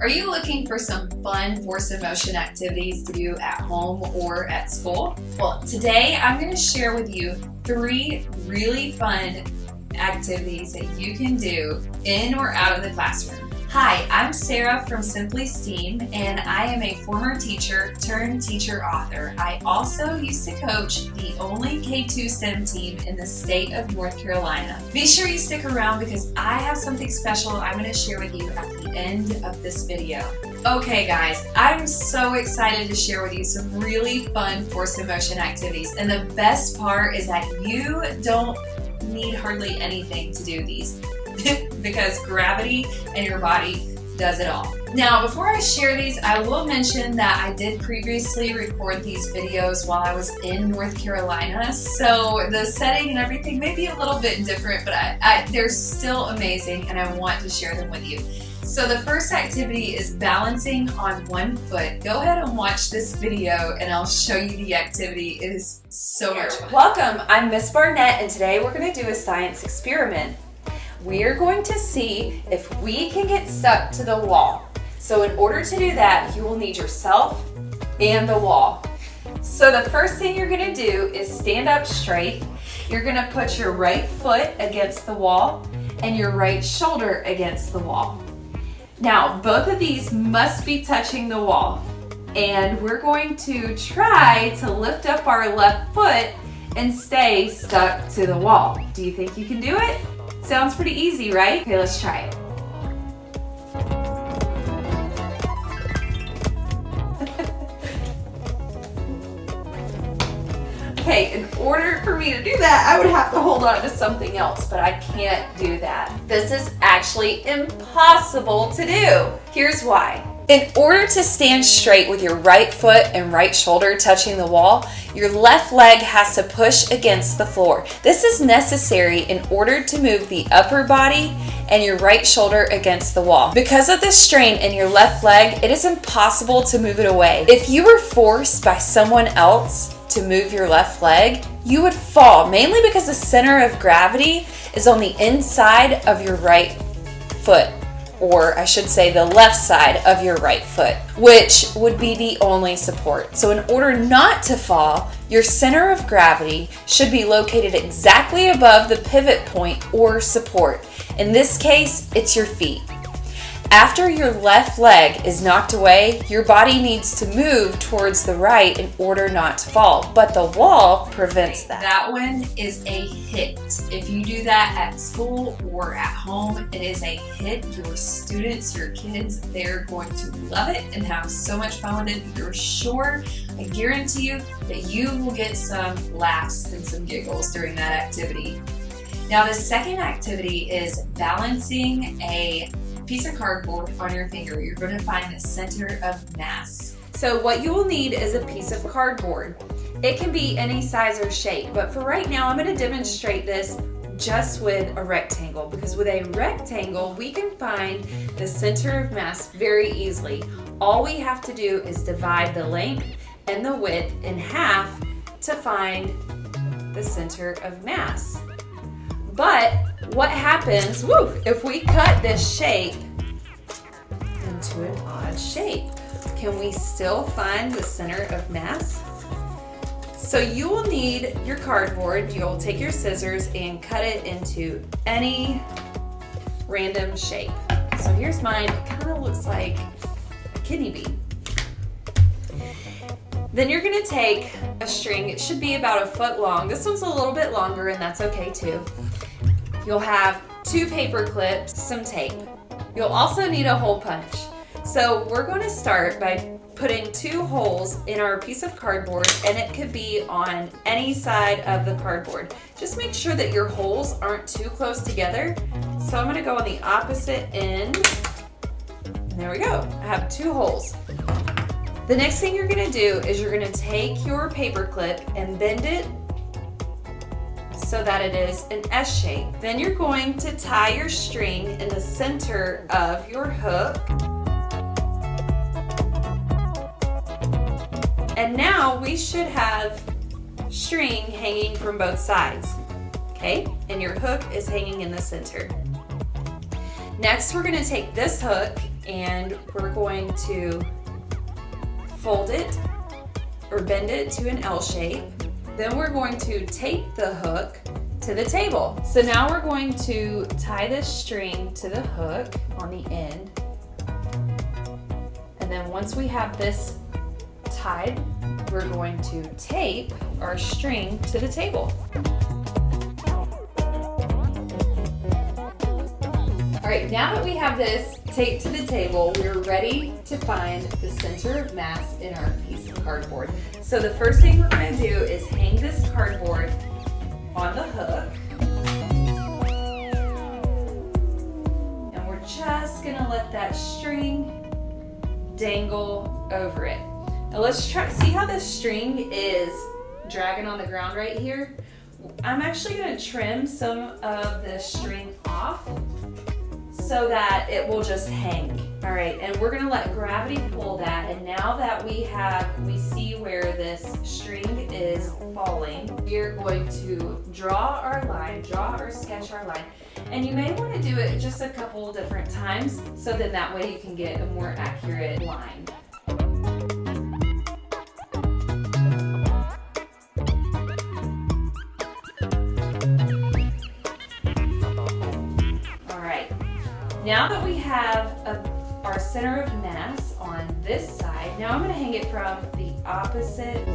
Are you looking for some fun force of motion activities to do at home or at school? Well, today I'm going to share with you 3 really fun activities that you can do in or out of the classroom. Hi, I'm Sarah from Simply STEAM, and I am a former teacher turned teacher author. I also used to coach the only K-2 STEM team in the state of North Carolina. Be sure you stick around because I have something special I'm going to share with you at the end of this video. Okay guys, I'm so excited to share with you some really fun force of motion activities, and the best part is that you don't need hardly anything to do these. Because gravity and your body does it all. Now, before I share these, I will mention that I did previously record these videos while I was in North Carolina, so the setting and everything may be a little bit different, but they're still amazing and I want to share them with you. So the first activity is balancing on one foot. Go ahead and watch this video and I'll show you the activity. It is so much fun. Welcome, I'm Miss Barnett, and today we're going to do a science experiment. We're going to see if we can get stuck to the wall. So in order to do that, you will need yourself and the wall. So the first thing you're going to do is stand up straight. You're going to put your right foot against the wall and your right shoulder against the wall. Now, both of these must be touching the wall. And we're going to try to lift up our left foot and stay stuck to the wall. Do you think you can do it? Sounds pretty easy, right? Okay, let's try it. Okay, in order for me to do that, I would have to hold on to something else, but I can't do that. This is actually impossible to do. Here's why. In order to stand straight with your right foot and right shoulder touching the wall, your left leg has to push against the floor. This is necessary in order to move the upper body and your right shoulder against the wall. Because of the strain in your left leg, it is impossible to move it away. If you were forced by someone else to move your left leg, you would fall, mainly because the center of gravity is on the inside of your right foot. Or I should say the left side of your right foot, which would be the only support. So in order not to fall, your center of gravity should be located exactly above the pivot point or support. In this case, it's your feet. After your left leg is knocked away, your body needs to move towards the right in order not to fall, but the wall prevents that. That one is a hit. If you do that at school or at home, it is a hit. Your students, your kids, they're going to love it and have so much fun with it. You're sure, I guarantee you, that you will get some laughs and some giggles during that activity. Now, the second activity is balancing a piece of cardboard on your finger. You're going to find the center of mass. So what you will need is a piece of cardboard. It can be any size or shape, but for right now I'm going to demonstrate this just with a rectangle, because with a rectangle we can find the center of mass very easily. All we have to do is divide the length and the width in half to find the center of mass. But what happens if we cut this shape into an odd shape? Can we still find the center of mass? So you will need your cardboard. You'll take your scissors and cut it into any random shape. So here's mine. It kind of looks like a kidney bean. Then you're going to take a string. It should be about 1 foot long. This one's a little bit longer, and that's okay too. You'll have 2 paper clips, some tape. You'll also need a hole punch. So we're going to start by putting 2 holes in our piece of cardboard, and it could be on any side of the cardboard. Just make sure that your holes aren't too close together. So I'm going to go on the opposite end. And there we go. I have 2 holes. The next thing you're going to do is you're going to take your paper clip and bend it so that it is an S shape. Then you're going to tie your string in the center of your hook. And now we should have string hanging from both sides, okay? And your hook is hanging in the center. Next, we're going to take this hook and we're going to fold it or bend it to an L shape. Then we're going to tape the hook to the table. So now we're going to tie this string to the hook on the end. And then once we have this tied, we're going to tape our string to the table. All right, now that we have this taped to the table, we're ready to find the center of mass in our piece of cardboard. So the first thing we're going to do is hang this cardboard on the hook. And we're just going to let that string dangle over it. Now let's try, see how this string is dragging on the ground right here? I'm actually going to trim some of the string off so that it will just hang. All right, and we're gonna let gravity pull that, and now that we see where this string is falling, we're going to draw or sketch our line. And you may wanna do it just a couple different times, so then that way you can get a more accurate line. Now that we have our center of mass on this side, now I'm going to hang it from the opposite.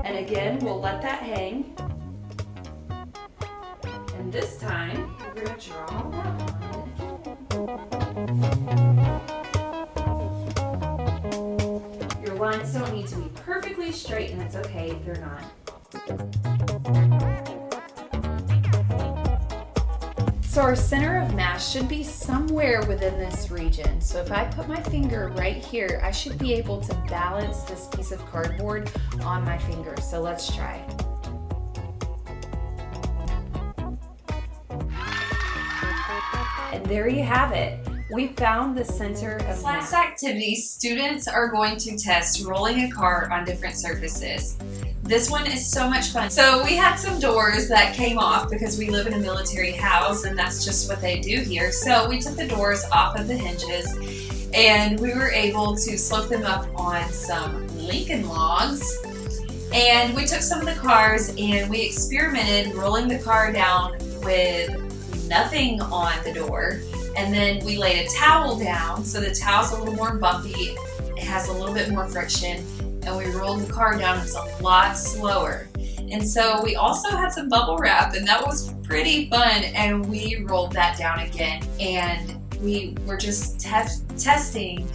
And again, we'll let that hang. And this time, we're going to draw that line. Your lines don't need to be perfectly straight, and it's okay if they're not. So our center of mass should be somewhere within this region. So if I put my finger right here, I should be able to balance this piece of cardboard on my finger. So let's try. And there you have it. We found the center of This last activity, students are going to test rolling a car on different surfaces. This one is so much fun. So we had some doors that came off because we live in a military house and that's just what they do here. So we took the doors off of the hinges and we were able to slope them up on some Lincoln logs. And we took some of the cars and we experimented rolling the car down with nothing on the door. And then we laid a towel down, so the towel's a little more bumpy, it has a little bit more friction, and we rolled the car down. It was a lot slower. And so we also had some bubble wrap, and that was pretty fun, and we rolled that down again. And we were just testing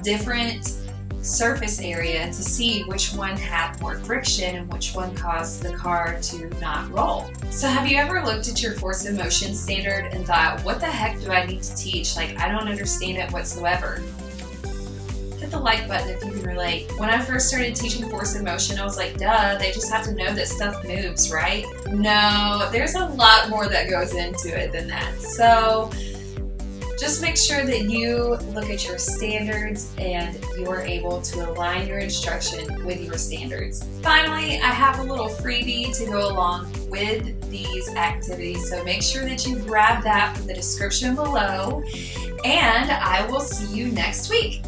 different surface area to see which one had more friction and which one caused the car to not roll. So have you ever looked at your force of motion standard and thought, what the heck do I need to teach? Like, I don't understand it whatsoever. Hit the like button if you can relate. When I first started teaching force of motion, I was like, duh, they just have to know that stuff moves, right? No, there's a lot more that goes into it than that. So just make sure that you look at your standards and you are able to align your instruction with your standards. Finally, I have a little freebie to go along with these activities, so make sure that you grab that from the description below, and I will see you next week.